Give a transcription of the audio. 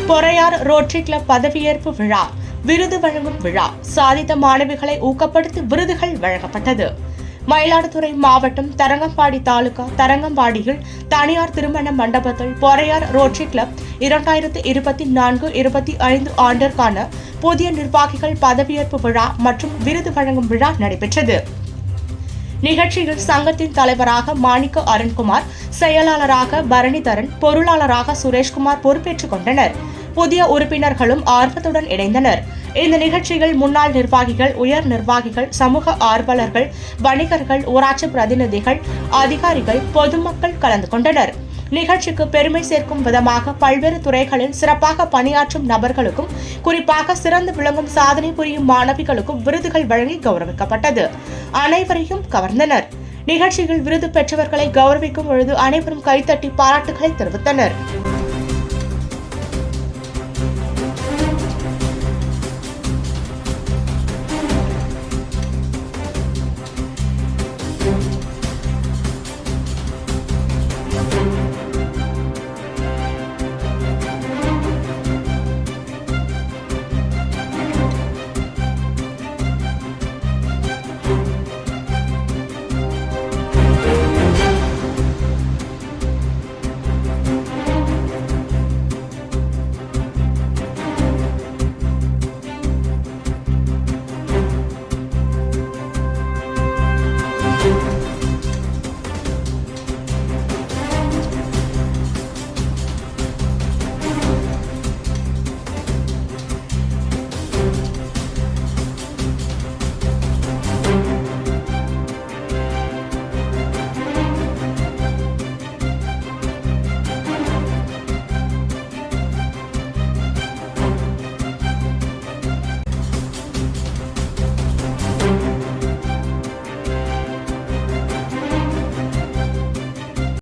Poraiyar rotary club பதவியேற்பு விழா, விருது வழங்கும் விழா, சாதித்த மாணவிகளை ஊக்கப்படுத்தி விருதுகள் வழங்கப்பட்டது. மயிலாடுதுறை மாவட்டம் தரங்கம்பாடி தாலுகா தரங்கம்பாடியில் தனியார் திருமண மண்டபத்தில் பொறையார் ரோட்டரி கிளப் 2024-25 ஆண்டிற்கான புதிய நிர்வாகிகள் பதவியேற்பு விழா மற்றும் விருது வழங்கும் விழா நடைபெற்றது. நிகழ்ச்சியில் சங்கத்தின் தலைவராக மாணிக்க அருண்குமார், செயலாளராக பரணிதரன், பொருளாளராக சுரேஷ்குமார் பொறுப்பேற்றுக் கொண்டனர். புதிய உறுப்பினர்களும் ஆர்வத்துடன் இணைந்தனர். இந்த நிகழ்ச்சியில் முன்னாள் நிர்வாகிகள், உயர் நிர்வாகிகள், சமூக ஆர்வலர்கள், வணிகர்கள், ஊராட்சி பிரதிநிதிகள், அதிகாரிகள், பொதுமக்கள் கலந்து கொண்டனர். நிகழ்ச்சிக்கு பெருமை சேர்க்கும் விதமாக பல்வேறு துறைகளில் சிறப்பாக பணியாற்றும் நபர்களுக்கும், குறிப்பாக சிறந்து விளங்கும் சாதனை புரியும் மாணவிகளுக்கும் விருதுகள் வழங்கி கௌரவிக்கப்பட்டது. அனைவரையும் கவர்ந்தனர். நிகழ்ச்சியில் விருது பெற்றவர்களை கௌரவிக்கும் பொழுது அனைவரும் கைத்தட்டி பாராட்டுகளை தெரிவித்தனர்.